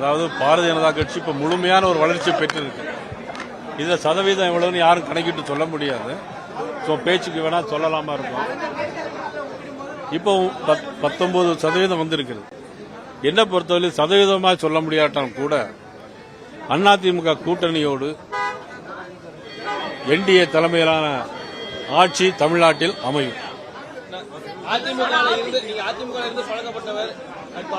அதாவது பாரதிய ஜனதா கட்சி இப்ப முழுமையான ஒரு வளர்ச்சி பெற்றிருக்கு. இதுல சதவீதம் எவ்வளவுன்னு யாரும் கணக்கிட்டு சொல்ல முடியாது. பேச்சுக்கு வேணா சொல்லலாமா இருக்கும். இப்போ 19% வந்திருக்கிறது. என்ன பொறுத்தவரை சதவீதமா சொல்ல முடியாட்டாலும் கூட அதிமுக கூட்டணியோடு என்டிஏ தலைமையிலான ஆட்சி தமிழ்நாட்டில் அமையும். அதிமுக பழக்கப்பட்டவர்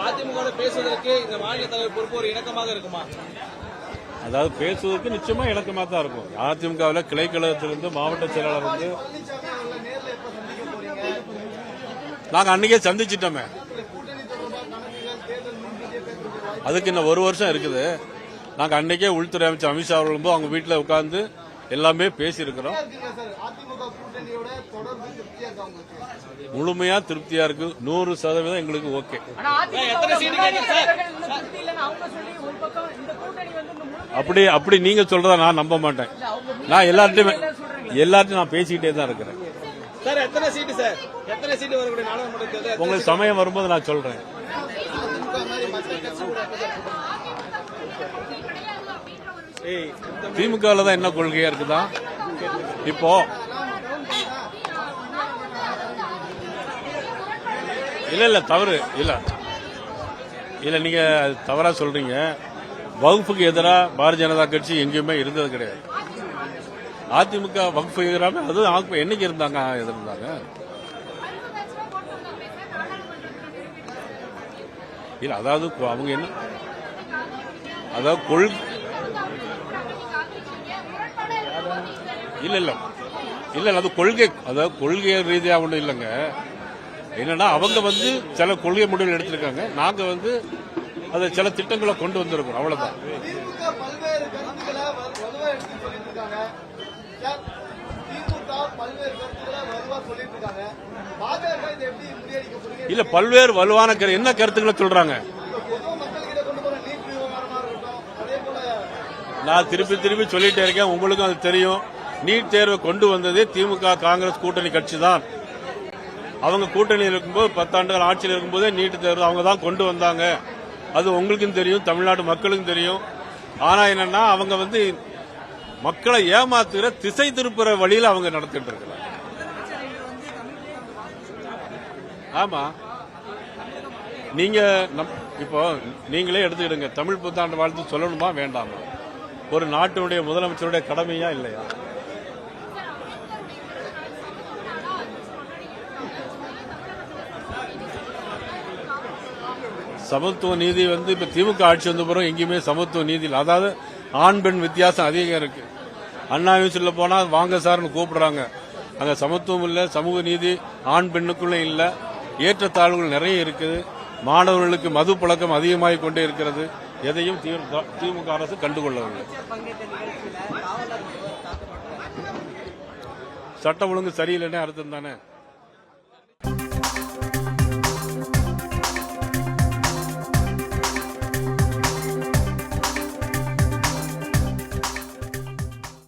அதிமுக பேசுவதற்கு இந்த மாநில தலைவர் பொறுப்பு ஒரு இணக்கமாக இருக்குமா? அதாவது பேசுவதற்கு நிச்சயமா இணக்கமா தான் இருக்கும். அதிமுகவில் கிளை கழகத்திலிருந்து மாவட்ட செயலாளர் வந்து நாங்க அன்னைக்கே சந்திச்சிட்டோமே. அதுக்கு இன்னும் ஒரு வருஷம் இருக்குது. நாங்க அன்னைக்கே உள்துறை அமைச்சர் அமித்ஷா அவர்களும் அவங்க வீட்டில் உட்கார்ந்து எல்லாமே பேசியிருக்கிறோம். முழுமையா திருப்தியா இருக்கு. 100% எங்களுக்கு ஓகே. அப்படி நீங்க சொல்றத நான் நம்ப மாட்டேன். நான் எல்லார்ட்டையும் நான் பேசிக்கிட்டே தான் இருக்கிறேன். உங்களுக்கு சமயம் வரும்போது நான் சொல்றேன். திமுகவில் தான் என்ன கொள்கையா இருக்குதா இப்போ? இல்ல தவறு இல்ல நீங்க தவறா சொல்றீங்க. வகுப்புக்கு எதிராக பாரதிய ஜனதா கட்சி எங்கேயுமே இருந்தது கிடையாது. அதிமுக வகுப்பு எதிராக அது என்னைக்கு இருந்தாங்க எதிர்ந்தாங்க. இல்ல அதாவது அவங்க என்ன அதாவது இல்ல அது கொள்கை, அதாவது கொள்கை ரீதியாக ஒன்றும் இல்லைங்க. என்னன்னா அவங்க வந்து சில கொள்கை முடிவுகள் எடுத்திருக்காங்க. நாங்க வந்து அதை சில திட்டங்களை கொண்டு வந்திருக்கோம். அவ்வளவுதான். இல்ல பல்வேறு வலுவான என்ன கருத்துக்களை சொல்றாங்க. நான் திருப்பி சொல்லிட்டே இருக்கேன். உங்களுக்கும் அது தெரியும். நீட் தேர்வை கொண்டு வந்ததே திமுக காங்கிரஸ் கூட்டணி கட்சி தான். அவங்க கூட்டணியில் இருக்கும்போது 10 ஆண்டுகள் ஆட்சியில் இருக்கும்போதே நீட் தேர்வு அவங்க தான் கொண்டு வந்தாங்க. அது உங்களுக்கும் தெரியும், தமிழ்நாட்டு மக்களுக்கும் தெரியும். ஆனா என்னன்னா அவங்க வந்து மக்களை ஏமாத்துகிற திசை திருப்புற வழியில் அவங்க நடத்திட்டு இருக்கிறாங்க. ஆமா, நீங்க இப்போ நீங்களே எடுத்துக்கிடுங்க. தமிழ் புத்தாண்டு வாழ்த்து சொல்லணுமா வேண்டாமா? ஒரு நாட்டினுடைய முதலமைச்சருடைய கடமையா இல்லையா? சமத்துவ நீதி வந்து இப்ப திமுக ஆட்சி வந்த பிறகு எங்கேயுமே சமத்துவ நீதி இல்லை. அதாவது ஆண் பெண் வித்தியாசம் அதிகம் இருக்கு. அண்ணா யூனிவர்சிட்டியில போனா வாங்க சார்னு கூப்பிடுறாங்க. அங்க சமத்துவம் இல்ல, சமூக நீதி ஆண் பெண்ணுக்குள்ள இல்ல. ஏற்றத்தாழ்வுகள் நிறைய இருக்குது. மாணவர்களுக்கு மது பழக்கம் அதிகமாகிக் கொண்டே இருக்கிறது. எதையும் திமுக அரசு கண்டுகொள்ளவில்லை. சட்டம் ஒழுங்கு சரியில்லைன்னு அர்த்தம் தானே.